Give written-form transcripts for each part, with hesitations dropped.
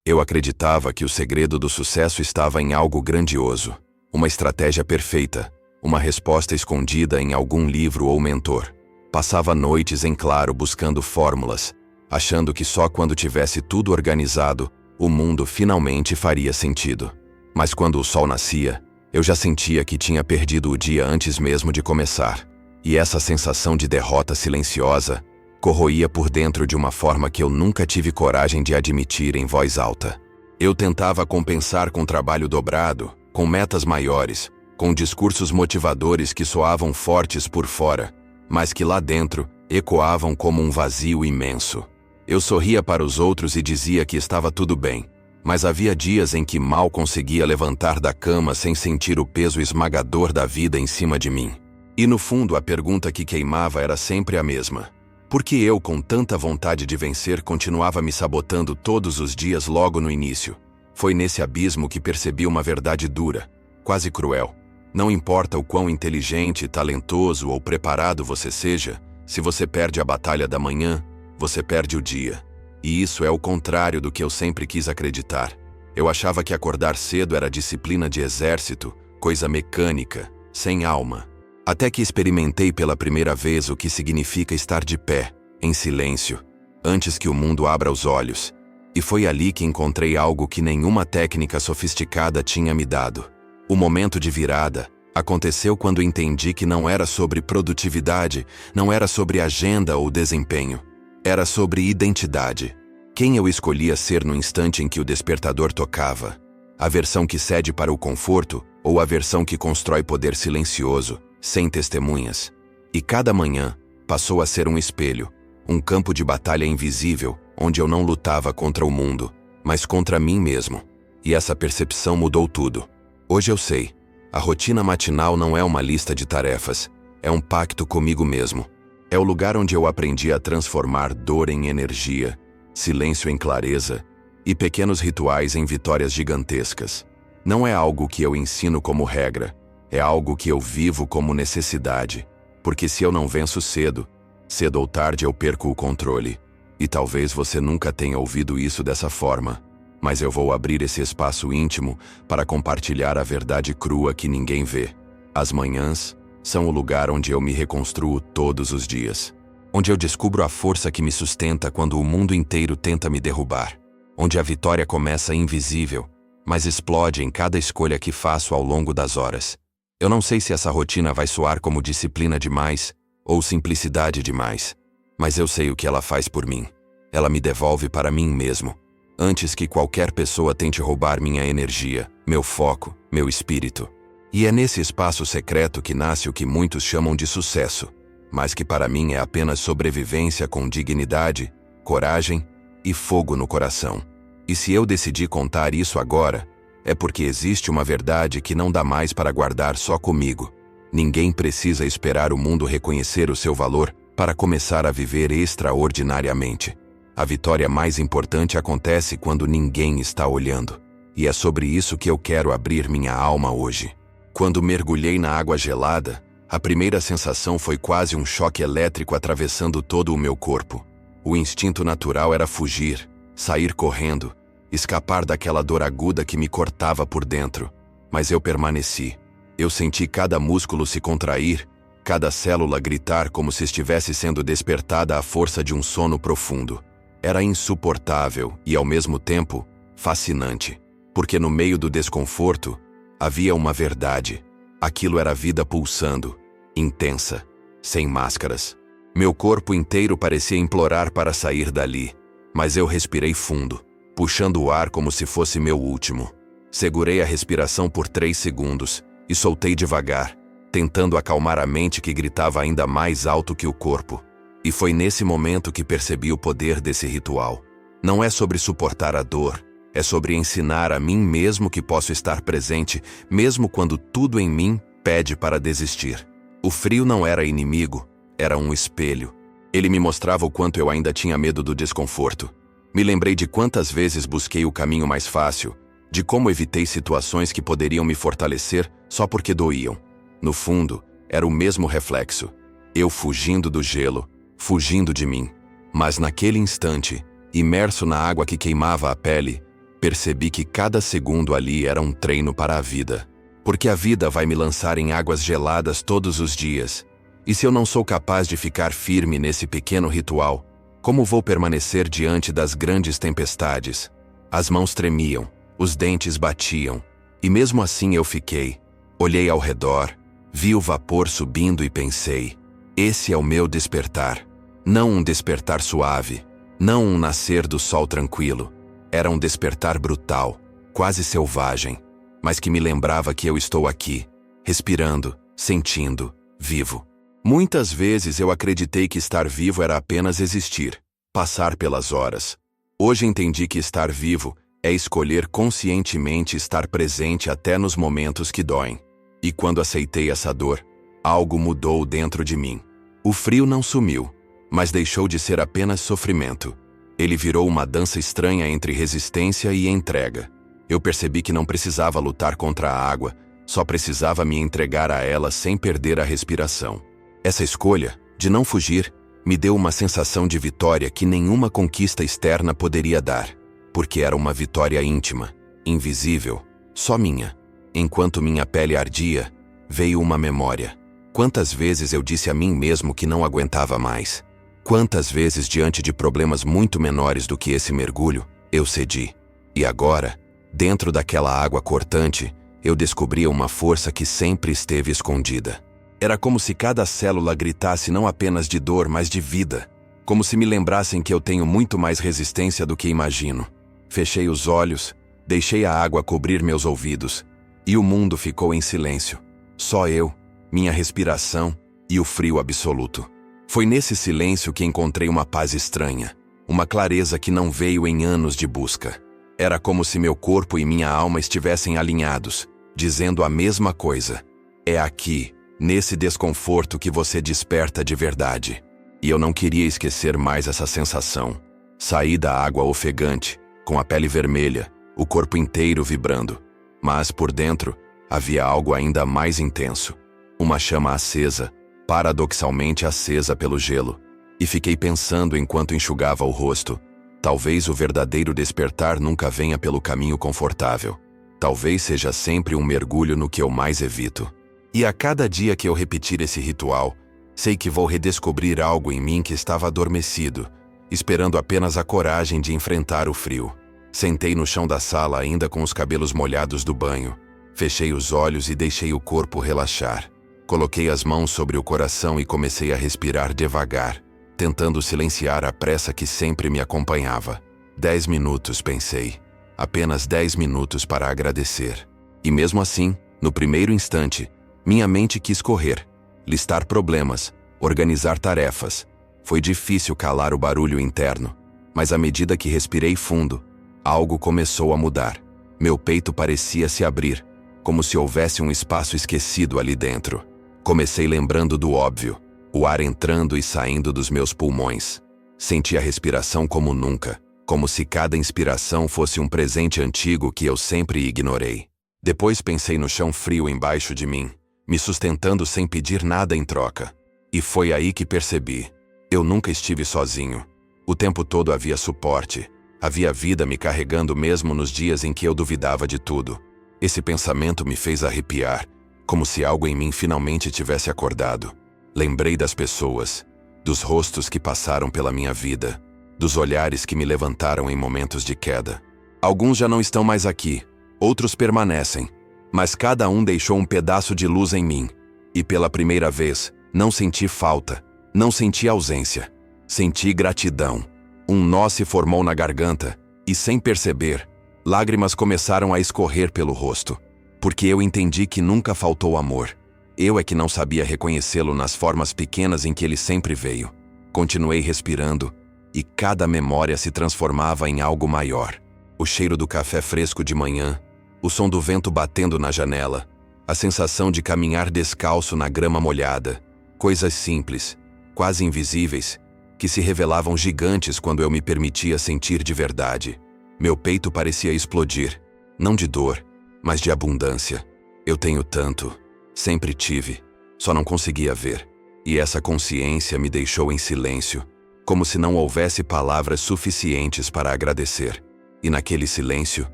Eu acreditava que o segredo do sucesso estava em algo grandioso, uma estratégia perfeita, uma resposta escondida em algum livro ou mentor. Passava noites em claro buscando fórmulas, achando que só quando tivesse tudo organizado, o mundo finalmente faria sentido. Mas quando o sol nascia, eu já sentia que tinha perdido o dia antes mesmo de começar. E essa sensação de derrota silenciosa corroía por dentro de uma forma que eu nunca tive coragem de admitir em voz alta. Eu tentava compensar com trabalho dobrado, com metas maiores, com discursos motivadores que soavam fortes por fora, mas que lá dentro ecoavam como um vazio imenso. Eu sorria para os outros e dizia que estava tudo bem, mas havia dias em que mal conseguia levantar da cama sem sentir o peso esmagador da vida em cima de mim. E no fundo a pergunta que queimava era sempre a mesma. Por que eu, com tanta vontade de vencer, continuava me sabotando todos os dias logo no início? Foi nesse abismo que percebi uma verdade dura, quase cruel. Não importa o quão inteligente, talentoso ou preparado você seja, se você perde a batalha da manhã, você perde o dia. E isso é o contrário do que eu sempre quis acreditar. Eu achava que acordar cedo era disciplina de exército, coisa mecânica, sem alma. Até que experimentei pela primeira vez o que significa estar de pé, em silêncio, antes que o mundo abra os olhos. E foi ali que encontrei algo que nenhuma técnica sofisticada tinha me dado. O momento de virada aconteceu quando entendi que não era sobre produtividade, não era sobre agenda ou desempenho. Era sobre identidade. Quem eu escolhia ser no instante em que o despertador tocava? A versão que cede para o conforto ou a versão que constrói poder silencioso, sem testemunhas? E cada manhã passou a ser um espelho, um campo de batalha invisível, onde eu não lutava contra o mundo, mas contra mim mesmo. E essa percepção mudou tudo. Hoje eu sei, a rotina matinal não é uma lista de tarefas, é um pacto comigo mesmo. É o lugar onde eu aprendi a transformar dor em energia, silêncio em clareza e pequenos rituais em vitórias gigantescas. Não é algo que eu ensino como regra, é algo que eu vivo como necessidade, porque se eu não venço cedo, cedo ou tarde eu perco o controle. E talvez você nunca tenha ouvido isso dessa forma, mas eu vou abrir esse espaço íntimo para compartilhar a verdade crua que ninguém vê. As manhãs são o lugar onde eu me reconstruo todos os dias. Onde eu descubro a força que me sustenta quando o mundo inteiro tenta me derrubar. Onde a vitória começa invisível, mas explode em cada escolha que faço ao longo das horas. Eu não sei se essa rotina vai soar como disciplina demais ou simplicidade demais, mas eu sei o que ela faz por mim. Ela me devolve para mim mesmo, antes que qualquer pessoa tente roubar minha energia, meu foco, meu espírito. E é nesse espaço secreto que nasce o que muitos chamam de sucesso, mas que para mim é apenas sobrevivência com dignidade, coragem e fogo no coração. E se eu decidi contar isso agora, é porque existe uma verdade que não dá mais para guardar só comigo. Ninguém precisa esperar o mundo reconhecer o seu valor para começar a viver extraordinariamente. A vitória mais importante acontece quando ninguém está olhando. E é sobre isso que eu quero abrir minha alma hoje. Quando mergulhei na água gelada, a primeira sensação foi quase um choque elétrico atravessando todo o meu corpo. O instinto natural era fugir, sair correndo, escapar daquela dor aguda que me cortava por dentro. Mas eu permaneci. Eu senti cada músculo se contrair, cada célula gritar como se estivesse sendo despertada à força de um sono profundo. Era insuportável e, ao mesmo tempo, fascinante, porque no meio do desconforto havia uma verdade. Aquilo era vida pulsando, intensa, sem máscaras. Meu corpo inteiro parecia implorar para sair dali, mas eu respirei fundo, puxando o ar como se fosse meu último. Segurei a respiração por 3 segundos e soltei devagar, tentando acalmar a mente que gritava ainda mais alto que o corpo. E foi nesse momento que percebi o poder desse ritual. Não é sobre suportar a dor, é sobre ensinar a mim mesmo que posso estar presente, mesmo quando tudo em mim pede para desistir. O frio não era inimigo, era um espelho. Ele me mostrava o quanto eu ainda tinha medo do desconforto. Me lembrei de quantas vezes busquei o caminho mais fácil, de como evitei situações que poderiam me fortalecer só porque doíam. No fundo, era o mesmo reflexo. Eu fugindo do gelo, fugindo de mim. Mas naquele instante, imerso na água que queimava a pele, Percebi que cada segundo ali era um treino para a vida. Porque a vida vai me lançar em águas geladas todos os dias. E se eu não sou capaz de ficar firme nesse pequeno ritual, como vou permanecer diante das grandes tempestades? As mãos tremiam, os dentes batiam, e mesmo assim eu fiquei. Olhei ao redor, vi o vapor subindo e pensei: esse é o meu despertar. Não um despertar suave, não um nascer do sol tranquilo. Era um despertar brutal, quase selvagem, mas que me lembrava que eu estou aqui, respirando, sentindo, vivo. Muitas vezes eu acreditei que estar vivo era apenas existir, passar pelas horas. Hoje entendi que estar vivo é escolher conscientemente estar presente até nos momentos que doem. E quando aceitei essa dor, algo mudou dentro de mim. O frio não sumiu, mas deixou de ser apenas sofrimento. Ele virou uma dança estranha entre resistência e entrega. Eu percebi que não precisava lutar contra a água, só precisava me entregar a ela sem perder a respiração. Essa escolha, de não fugir, me deu uma sensação de vitória que nenhuma conquista externa poderia dar, porque era uma vitória íntima, invisível, só minha. Enquanto minha pele ardia, veio uma memória. Quantas vezes eu disse a mim mesmo que não aguentava mais? Quantas vezes, diante de problemas muito menores do que esse mergulho, eu cedi? E agora, dentro daquela água cortante, eu descobria uma força que sempre esteve escondida. Era como se cada célula gritasse não apenas de dor, mas de vida. Como se me lembrassem que eu tenho muito mais resistência do que imagino. Fechei os olhos, deixei a água cobrir meus ouvidos, e o mundo ficou em silêncio. Só eu, minha respiração e o frio absoluto. Foi nesse silêncio que encontrei uma paz estranha, uma clareza que não veio em anos de busca. Era como se meu corpo e minha alma estivessem alinhados, dizendo a mesma coisa. É aqui, nesse desconforto, que você desperta de verdade. E eu não queria esquecer mais essa sensação. Saí da água ofegante, com a pele vermelha, o corpo inteiro vibrando. Mas por dentro, havia algo ainda mais intenso. Uma chama acesa, paradoxalmente acesa pelo gelo. E fiquei pensando enquanto enxugava o rosto. Talvez o verdadeiro despertar nunca venha pelo caminho confortável. Talvez seja sempre um mergulho no que eu mais evito. E a cada dia que eu repetir esse ritual, sei que vou redescobrir algo em mim que estava adormecido, esperando apenas a coragem de enfrentar o frio. Sentei no chão da sala ainda com os cabelos molhados do banho. Fechei os olhos e deixei o corpo relaxar. Coloquei as mãos sobre o coração e comecei a respirar devagar, tentando silenciar a pressa que sempre me acompanhava. 10 minutos, pensei. Apenas 10 minutos para agradecer. E mesmo assim, no primeiro instante, minha mente quis correr, listar problemas, organizar tarefas. Foi difícil calar o barulho interno, mas à medida que respirei fundo, algo começou a mudar. Meu peito parecia se abrir, como se houvesse um espaço esquecido ali dentro. Comecei lembrando do óbvio, o ar entrando e saindo dos meus pulmões. Senti a respiração como nunca, como se cada inspiração fosse um presente antigo que eu sempre ignorei. Depois pensei no chão frio embaixo de mim, me sustentando sem pedir nada em troca. E foi aí que percebi. Eu nunca estive sozinho. O tempo todo havia suporte. Havia vida me carregando mesmo nos dias em que eu duvidava de tudo. Esse pensamento me fez arrepiar, como se algo em mim finalmente tivesse acordado. Lembrei das pessoas, dos rostos que passaram pela minha vida, dos olhares que me levantaram em momentos de queda. Alguns já não estão mais aqui, outros permanecem, mas cada um deixou um pedaço de luz em mim. E pela primeira vez, não senti falta, não senti ausência. Senti gratidão. Um nó se formou na garganta, e sem perceber, lágrimas começaram a escorrer pelo rosto. Porque eu entendi que nunca faltou amor. Eu é que não sabia reconhecê-lo nas formas pequenas em que ele sempre veio. Continuei respirando, e cada memória se transformava em algo maior. O cheiro do café fresco de manhã, o som do vento batendo na janela, a sensação de caminhar descalço na grama molhada. Coisas simples, quase invisíveis, que se revelavam gigantes quando eu me permitia sentir de verdade. Meu peito parecia explodir, não de dor, mas de abundância. Eu tenho tanto, sempre tive, só não conseguia ver. E essa consciência me deixou em silêncio, como se não houvesse palavras suficientes para agradecer. E naquele silêncio,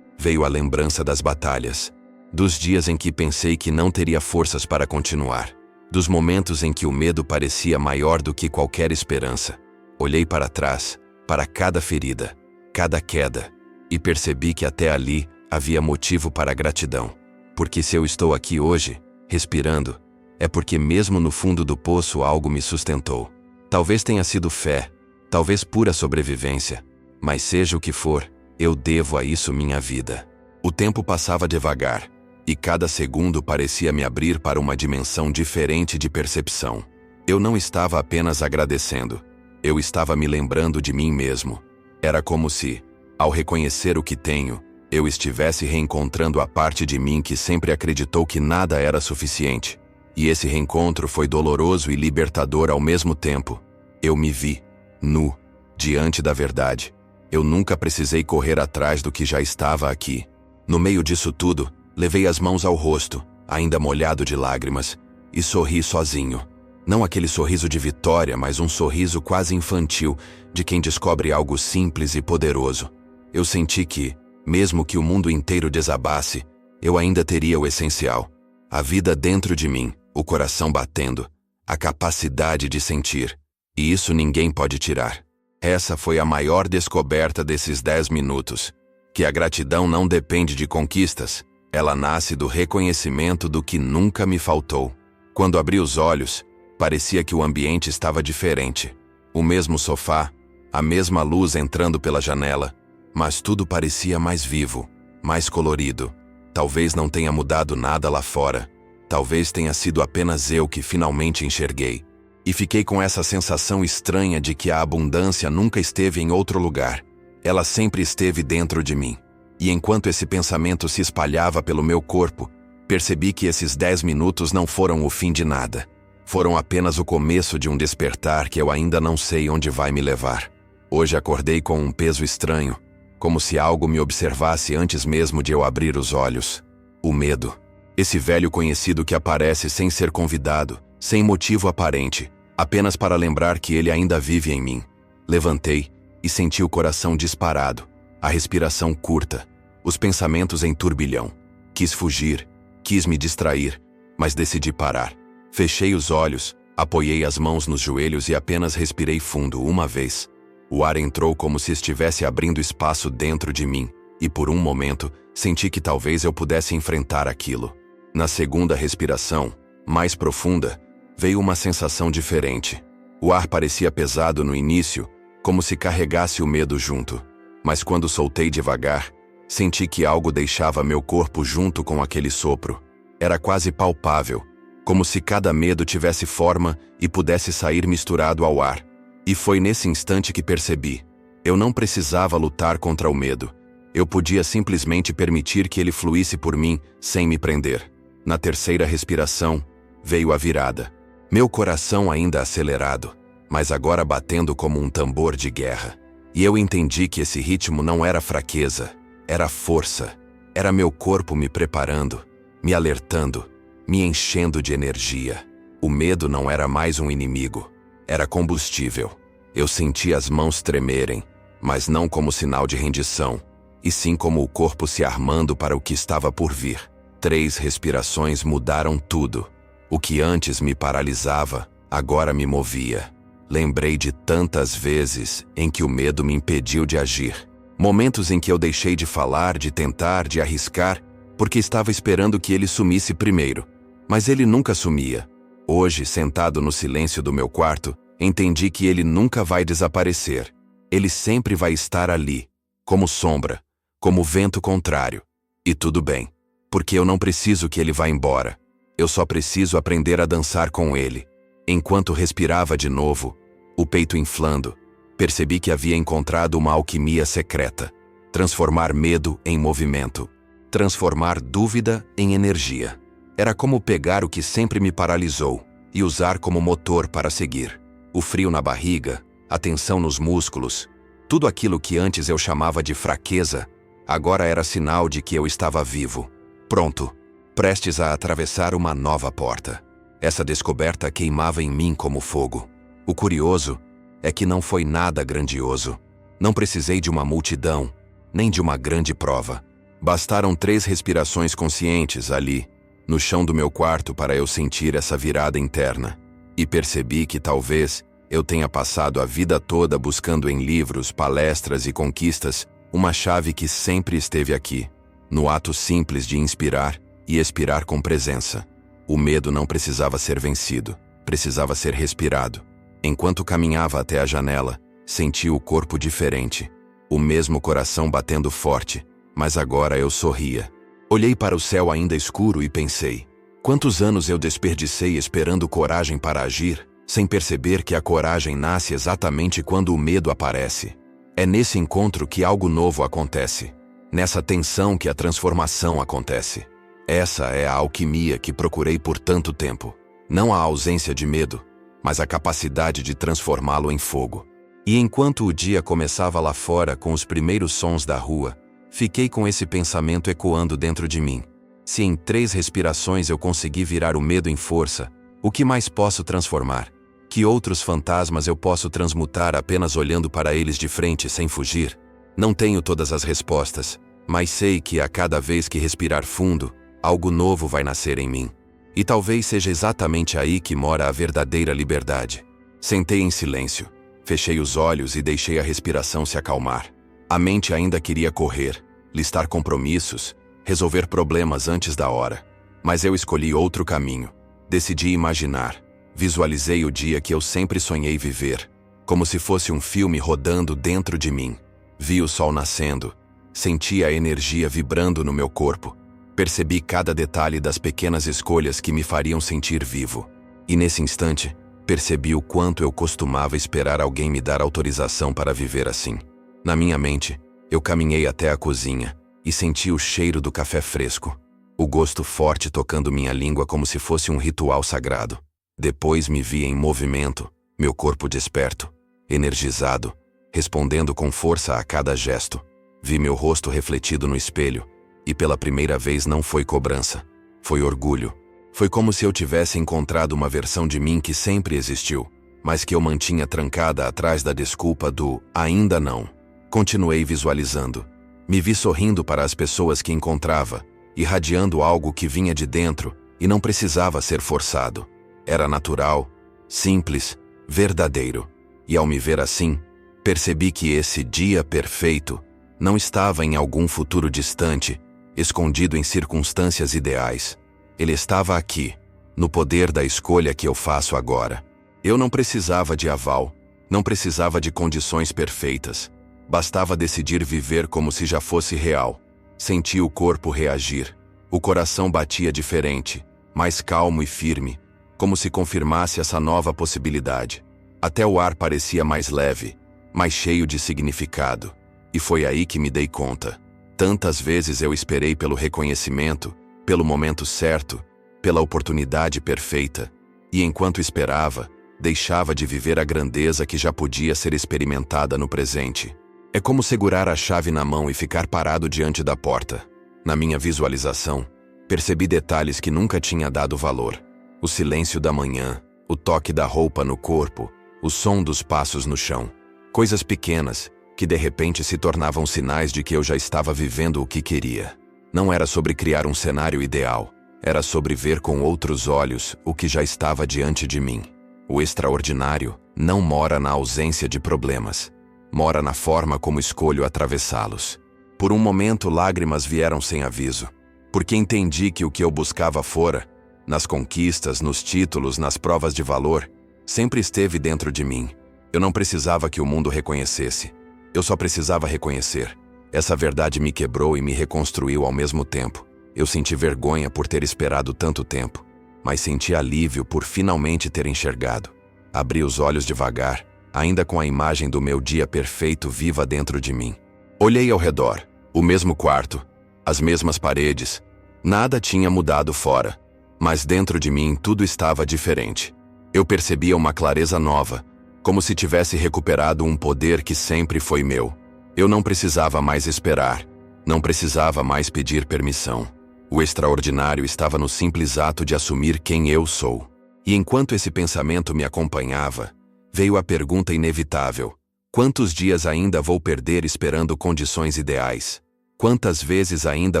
veio a lembrança das batalhas, dos dias em que pensei que não teria forças para continuar, dos momentos em que o medo parecia maior do que qualquer esperança. Olhei para trás, para cada ferida, cada queda, e percebi que até ali havia motivo para gratidão. Porque se eu estou aqui hoje, respirando, é porque mesmo no fundo do poço algo me sustentou. Talvez tenha sido fé, talvez pura sobrevivência, mas seja o que for, eu devo a isso minha vida. O tempo passava devagar, e cada segundo parecia me abrir para uma dimensão diferente de percepção. Eu não estava apenas agradecendo, eu estava me lembrando de mim mesmo. Era como se, ao reconhecer o que tenho, eu estivesse reencontrando a parte de mim que sempre acreditou que nada era suficiente. E esse reencontro foi doloroso e libertador ao mesmo tempo. Eu me vi, nu, diante da verdade. Eu nunca precisei correr atrás do que já estava aqui. No meio disso tudo, levei as mãos ao rosto, ainda molhado de lágrimas, e sorri sozinho. Não aquele sorriso de vitória, mas um sorriso quase infantil, de quem descobre algo simples e poderoso. Eu senti que, mesmo que o mundo inteiro desabasse, eu ainda teria o essencial. A vida dentro de mim, o coração batendo, a capacidade de sentir. E isso ninguém pode tirar. Essa foi a maior descoberta desses 10 minutos. Que a gratidão não depende de conquistas, ela nasce do reconhecimento do que nunca me faltou. Quando abri os olhos, parecia que o ambiente estava diferente. O mesmo sofá, a mesma luz entrando pela janela, mas tudo parecia mais vivo, mais colorido. Talvez não tenha mudado nada lá fora. Talvez tenha sido apenas eu que finalmente enxerguei. E fiquei com essa sensação estranha de que a abundância nunca esteve em outro lugar. Ela sempre esteve dentro de mim. E enquanto esse pensamento se espalhava pelo meu corpo, percebi que esses 10 minutos não foram o fim de nada. Foram apenas o começo de um despertar que eu ainda não sei onde vai me levar. Hoje acordei com um peso estranho, como se algo me observasse antes mesmo de eu abrir os olhos. O medo. Esse velho conhecido que aparece sem ser convidado, sem motivo aparente, apenas para lembrar que ele ainda vive em mim. Levantei e senti o coração disparado, a respiração curta, os pensamentos em turbilhão. Quis fugir, quis me distrair, mas decidi parar. Fechei os olhos, apoiei as mãos nos joelhos e apenas respirei fundo uma vez. O ar entrou como se estivesse abrindo espaço dentro de mim, e por um momento, senti que talvez eu pudesse enfrentar aquilo. Na segunda respiração, mais profunda, veio uma sensação diferente. O ar parecia pesado no início, como se carregasse o medo junto. Mas quando soltei devagar, senti que algo deixava meu corpo junto com aquele sopro. Era quase palpável, como se cada medo tivesse forma e pudesse sair misturado ao ar. E foi nesse instante que percebi. Eu não precisava lutar contra o medo. Eu podia simplesmente permitir que ele fluísse por mim, sem me prender. Na terceira respiração, veio a virada. Meu coração ainda acelerado, mas agora batendo como um tambor de guerra. E eu entendi que esse ritmo não era fraqueza, era força. Era meu corpo me preparando, me alertando, me enchendo de energia. O medo não era mais um inimigo, era combustível. Eu senti as mãos tremerem, mas não como sinal de rendição, e sim como o corpo se armando para o que estava por vir. 3 respirações mudaram tudo. O que antes me paralisava, agora me movia. Lembrei de tantas vezes em que o medo me impediu de agir. Momentos em que eu deixei de falar, de tentar, de arriscar, porque estava esperando que ele sumisse primeiro. Mas ele nunca sumia. Hoje, sentado no silêncio do meu quarto, entendi que ele nunca vai desaparecer. Ele sempre vai estar ali, como sombra, como vento contrário. E tudo bem, porque eu não preciso que ele vá embora. Eu só preciso aprender a dançar com ele. Enquanto respirava de novo, o peito inflando, percebi que havia encontrado uma alquimia secreta. Transformar medo em movimento. Transformar dúvida em energia. Era como pegar o que sempre me paralisou e usar como motor para seguir. O frio na barriga, a tensão nos músculos, tudo aquilo que antes eu chamava de fraqueza, agora era sinal de que eu estava vivo. Pronto, prestes a atravessar uma nova porta. Essa descoberta queimava em mim como fogo. O curioso é que não foi nada grandioso. Não precisei de uma multidão, nem de uma grande prova. Bastaram 3 respirações conscientes ali, no chão do meu quarto, para eu sentir essa virada interna. E percebi que talvez eu tenha passado a vida toda buscando em livros, palestras e conquistas uma chave que sempre esteve aqui, no ato simples de inspirar e expirar com presença. O medo não precisava ser vencido, precisava ser respirado. Enquanto caminhava até a janela, senti o corpo diferente, o mesmo coração batendo forte, mas agora eu sorria. Olhei para o céu ainda escuro e pensei: quantos anos eu desperdicei esperando coragem para agir, sem perceber que a coragem nasce exatamente quando o medo aparece. É nesse encontro que algo novo acontece. Nessa tensão que a transformação acontece. Essa é a alquimia que procurei por tanto tempo. Não a ausência de medo, mas a capacidade de transformá-lo em fogo. E enquanto o dia começava lá fora com os primeiros sons da rua, fiquei com esse pensamento ecoando dentro de mim. Se em 3 respirações eu consegui virar o medo em força, o que mais posso transformar? Que outros fantasmas eu posso transmutar apenas olhando para eles de frente sem fugir? Não tenho todas as respostas, mas sei que a cada vez que respirar fundo, algo novo vai nascer em mim. E talvez seja exatamente aí que mora a verdadeira liberdade. Sentei em silêncio, fechei os olhos e deixei a respiração se acalmar. A mente ainda queria correr, listar compromissos, resolver problemas antes da hora. Mas eu escolhi outro caminho. Decidi imaginar. Visualizei o dia que eu sempre sonhei viver, como se fosse um filme rodando dentro de mim. Vi o sol nascendo, senti a energia vibrando no meu corpo. Percebi cada detalhe das pequenas escolhas que me fariam sentir vivo. E nesse instante, percebi o quanto eu costumava esperar alguém me dar autorização para viver assim. Na minha mente, eu caminhei até a cozinha e senti o cheiro do café fresco, o gosto forte tocando minha língua como se fosse um ritual sagrado. Depois me vi em movimento, meu corpo desperto, energizado, respondendo com força a cada gesto. Vi meu rosto refletido no espelho, e pela primeira vez não foi cobrança, foi orgulho. Foi como se eu tivesse encontrado uma versão de mim que sempre existiu, mas que eu mantinha trancada atrás da desculpa do ainda não. Continuei visualizando. Me vi sorrindo para as pessoas que encontrava, irradiando algo que vinha de dentro e não precisava ser forçado. Era natural, simples, verdadeiro. E ao me ver assim, percebi que esse dia perfeito não estava em algum futuro distante, escondido em circunstâncias ideais. Ele estava aqui, no poder da escolha que eu faço agora. Eu não precisava de aval, não precisava de condições perfeitas. Bastava decidir viver como se já fosse real. Senti o corpo reagir. O coração batia diferente, mais calmo e firme, como se confirmasse essa nova possibilidade. Até o ar parecia mais leve, mais cheio de significado. E foi aí que me dei conta. Tantas vezes eu esperei pelo reconhecimento, pelo momento certo, pela oportunidade perfeita. E enquanto esperava, deixava de viver a grandeza que já podia ser experimentada no presente. É como segurar a chave na mão e ficar parado diante da porta. Na minha visualização, percebi detalhes que nunca tinha dado valor. O silêncio da manhã, o toque da roupa no corpo, o som dos passos no chão. Coisas pequenas, que de repente se tornavam sinais de que eu já estava vivendo o que queria. Não era sobre criar um cenário ideal, era sobre ver com outros olhos o que já estava diante de mim. O extraordinário não mora na ausência de problemas, mora na forma como escolho atravessá-los. Por um momento lágrimas vieram sem aviso, porque entendi que o que eu buscava fora, nas conquistas, nos títulos, nas provas de valor, sempre esteve dentro de mim. Eu não precisava que o mundo reconhecesse. Eu só precisava reconhecer. Essa verdade me quebrou e me reconstruiu ao mesmo tempo. Eu senti vergonha por ter esperado tanto tempo, mas senti alívio por finalmente ter enxergado. Abri os olhos devagar, ainda com a imagem do meu dia perfeito viva dentro de mim. Olhei ao redor, o mesmo quarto, as mesmas paredes. Nada tinha mudado fora. Mas dentro de mim tudo estava diferente. Eu percebia uma clareza nova, como se tivesse recuperado um poder que sempre foi meu. Eu não precisava mais esperar, não precisava mais pedir permissão. O extraordinário estava no simples ato de assumir quem eu sou. E enquanto esse pensamento me acompanhava, veio a pergunta inevitável: Quantos dias ainda vou perder esperando condições ideais? Quantas vezes ainda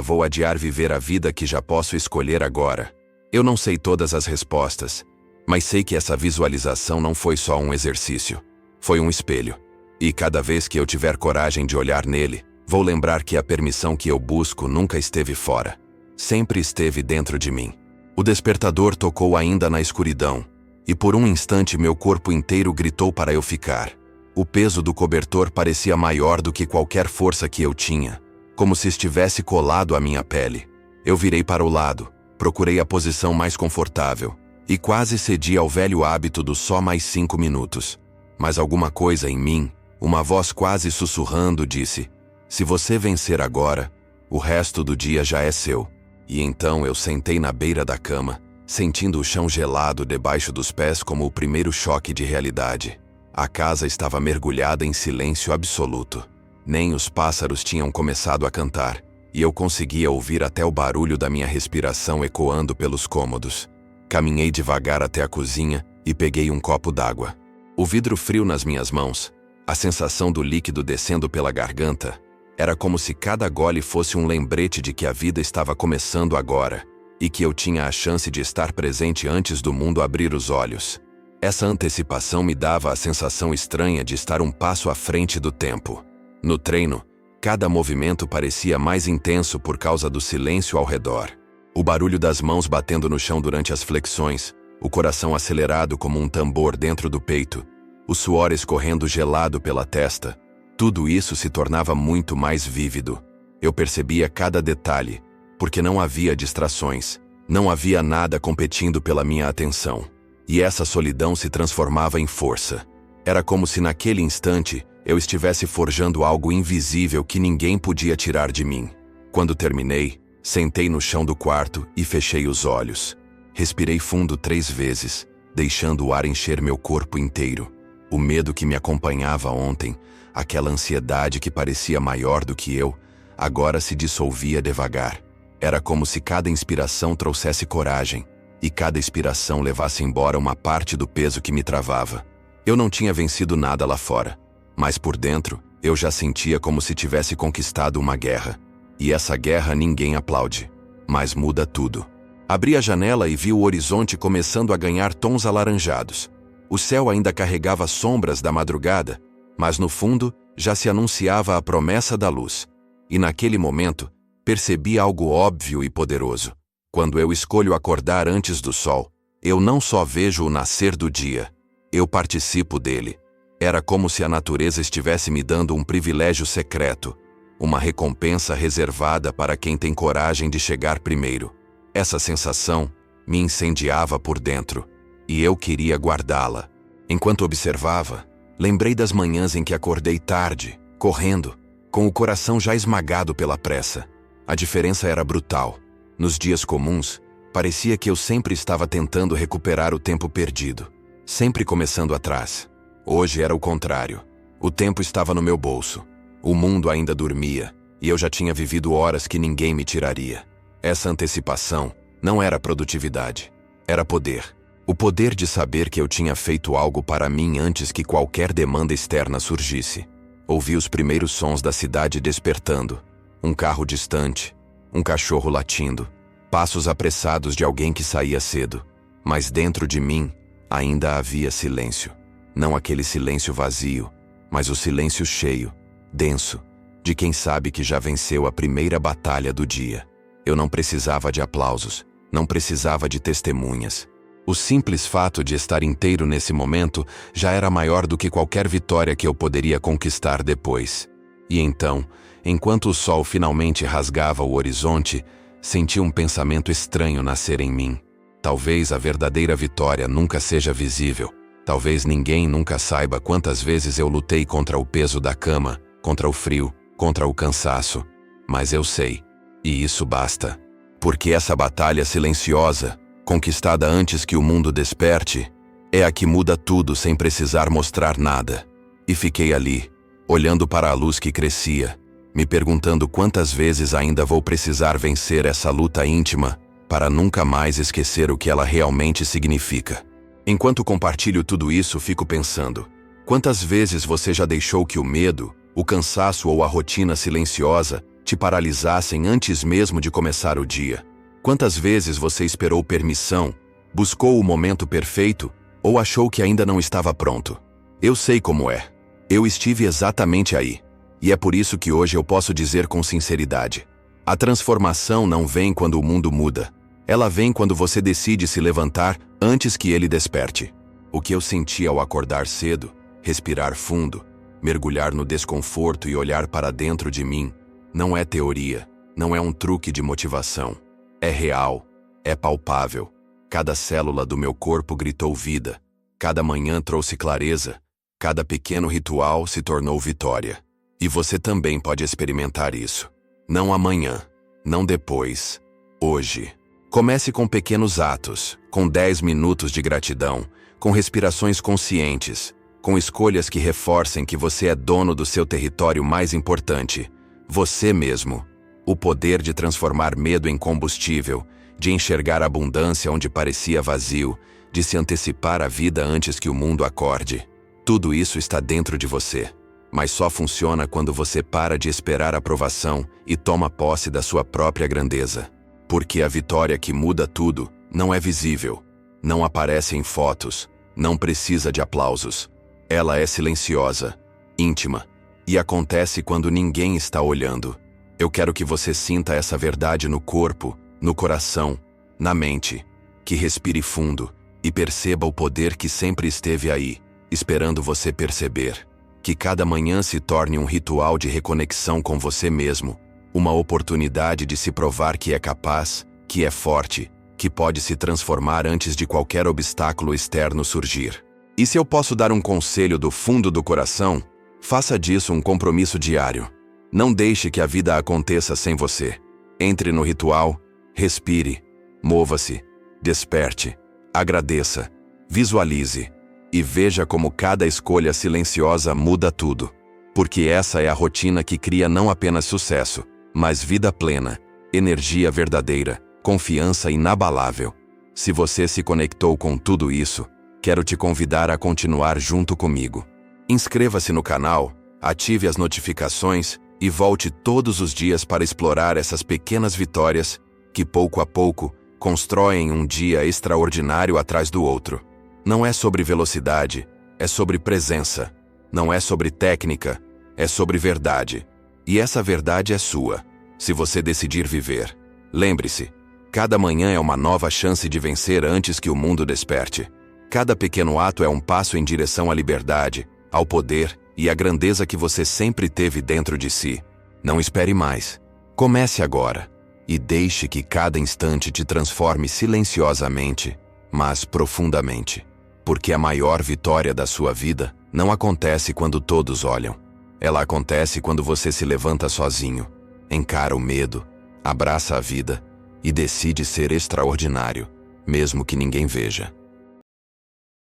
vou adiar viver a vida que já posso escolher agora? Eu não sei todas as respostas, mas sei que essa visualização não foi só um exercício. Foi um espelho. E cada vez que eu tiver coragem de olhar nele, vou lembrar que a permissão que eu busco nunca esteve fora. Sempre esteve dentro de mim. O despertador tocou ainda na escuridão, e por um instante meu corpo inteiro gritou para eu ficar. O peso do cobertor parecia maior do que qualquer força que eu tinha, como se estivesse colado à minha pele. Eu virei para o lado, procurei a posição mais confortável, e quase cedi ao velho hábito do só mais 5 minutos. Mas alguma coisa em mim, uma voz quase sussurrando, disse: se você vencer agora, o resto do dia já é seu. E então eu sentei na beira da cama, sentindo o chão gelado debaixo dos pés como o primeiro choque de realidade. A casa estava mergulhada em silêncio absoluto. Nem os pássaros tinham começado a cantar, e eu conseguia ouvir até o barulho da minha respiração ecoando pelos cômodos. Caminhei devagar até a cozinha e peguei um copo d'água. O vidro frio nas minhas mãos, a sensação do líquido descendo pela garganta, era como se cada gole fosse um lembrete de que a vida estava começando agora, e que eu tinha a chance de estar presente antes do mundo abrir os olhos. Essa antecipação me dava a sensação estranha de estar um passo à frente do tempo. No treino, cada movimento parecia mais intenso por causa do silêncio ao redor. O barulho das mãos batendo no chão durante as flexões, o coração acelerado como um tambor dentro do peito, o suor escorrendo gelado pela testa, tudo isso se tornava muito mais vívido. Eu percebia cada detalhe, porque não havia distrações, não havia nada competindo pela minha atenção. E essa solidão se transformava em força. Era como se naquele instante eu estivesse forjando algo invisível que ninguém podia tirar de mim. Quando terminei, sentei no chão do quarto e fechei os olhos. Respirei fundo 3 vezes, deixando o ar encher meu corpo inteiro. O medo que me acompanhava ontem, aquela ansiedade que parecia maior do que eu, agora se dissolvia devagar. Era como se cada inspiração trouxesse coragem, e cada expiração levasse embora uma parte do peso que me travava. Eu não tinha vencido nada lá fora, mas por dentro, eu já sentia como se tivesse conquistado uma guerra. E essa guerra ninguém aplaude, mas muda tudo. Abri a janela e vi o horizonte começando a ganhar tons alaranjados. O céu ainda carregava sombras da madrugada, mas no fundo já se anunciava a promessa da luz. E naquele momento, percebi algo óbvio e poderoso. Quando eu escolho acordar antes do sol, eu não só vejo o nascer do dia, eu participo dele. Era como se a natureza estivesse me dando um privilégio secreto, uma recompensa reservada para quem tem coragem de chegar primeiro. Essa sensação me incendiava por dentro, e eu queria guardá-la. Enquanto observava, lembrei das manhãs em que acordei tarde, correndo, com o coração já esmagado pela pressa. A diferença era brutal. Nos dias comuns, parecia que eu sempre estava tentando recuperar o tempo perdido, sempre começando atrás. Hoje era o contrário. O tempo estava no meu bolso. O mundo ainda dormia, e eu já tinha vivido horas que ninguém me tiraria. Essa antecipação não era produtividade, era poder. O poder de saber que eu tinha feito algo para mim antes que qualquer demanda externa surgisse. Ouvi os primeiros sons da cidade despertando. Um carro distante, um cachorro latindo, passos apressados de alguém que saía cedo. Mas dentro de mim ainda havia silêncio. Não aquele silêncio vazio, mas o silêncio cheio, denso, de quem sabe que já venceu a primeira batalha do dia. Eu não precisava de aplausos, não precisava de testemunhas. O simples fato de estar inteiro nesse momento já era maior do que qualquer vitória que eu poderia conquistar depois. E então, enquanto o sol finalmente rasgava o horizonte, senti um pensamento estranho nascer em mim. Talvez a verdadeira vitória nunca seja visível. Talvez ninguém nunca saiba quantas vezes eu lutei contra o peso da cama, contra o frio, contra o cansaço. Mas eu sei, e isso basta. Porque essa batalha silenciosa, conquistada antes que o mundo desperte, é a que muda tudo sem precisar mostrar nada. E fiquei ali, olhando para a luz que crescia, me perguntando quantas vezes ainda vou precisar vencer essa luta íntima para nunca mais esquecer o que ela realmente significa. Enquanto compartilho tudo isso, fico pensando, Quantas vezes você já deixou que o medo, o cansaço ou a rotina silenciosa te paralisassem antes mesmo de começar o dia? Quantas vezes você esperou permissão, buscou o momento perfeito ou achou que ainda não estava pronto? Eu sei como é. Eu estive exatamente aí. E é por isso que hoje eu posso dizer com sinceridade: a transformação não vem quando o mundo muda. Ela vem quando você decide se levantar antes que ele desperte. O que eu senti ao acordar cedo, respirar fundo, mergulhar no desconforto e olhar para dentro de mim, não é teoria, não é um truque de motivação. É real, é palpável. Cada célula do meu corpo gritou vida. Cada manhã trouxe clareza. Cada pequeno ritual se tornou vitória. E você também pode experimentar isso. Não amanhã, não depois, hoje. Comece com pequenos atos, com 10 minutos de gratidão, com respirações conscientes, com escolhas que reforcem que você é dono do seu território mais importante, você mesmo. O poder de transformar medo em combustível, de enxergar abundância onde parecia vazio, de se antecipar à vida antes que o mundo acorde. Tudo isso está dentro de você, mas só funciona quando você para de esperar aprovação e toma posse da sua própria grandeza. Porque a vitória que muda tudo não é visível, não aparece em fotos, não precisa de aplausos. Ela é silenciosa, íntima, e acontece quando ninguém está olhando. Eu quero que você sinta essa verdade no corpo, no coração, na mente. Que respire fundo e perceba o poder que sempre esteve aí, esperando você perceber. Que cada manhã se torne um ritual de reconexão com você mesmo, uma oportunidade de se provar que é capaz, que é forte, que pode se transformar antes de qualquer obstáculo externo surgir. E se eu posso dar um conselho do fundo do coração, faça disso um compromisso diário. Não deixe que a vida aconteça sem você. Entre no ritual, respire, mova-se, desperte, agradeça, visualize e veja como cada escolha silenciosa muda tudo. Porque essa é a rotina que cria não apenas sucesso, mas vida plena, energia verdadeira, confiança inabalável. Se você se conectou com tudo isso, quero te convidar a continuar junto comigo. Inscreva-se no canal, ative as notificações e volte todos os dias para explorar essas pequenas vitórias que, pouco a pouco, constroem um dia extraordinário atrás do outro. Não é sobre velocidade, é sobre presença. Não é sobre técnica, é sobre verdade. E essa verdade é sua, se você decidir viver. Lembre-se, cada manhã é uma nova chance de vencer antes que o mundo desperte. Cada pequeno ato é um passo em direção à liberdade, ao poder e à grandeza que você sempre teve dentro de si. Não espere mais. Comece agora e deixe que cada instante te transforme silenciosamente, mas profundamente. Porque a maior vitória da sua vida não acontece quando todos olham. Ela acontece quando você se levanta sozinho, encara o medo, abraça a vida e decide ser extraordinário, mesmo que ninguém veja.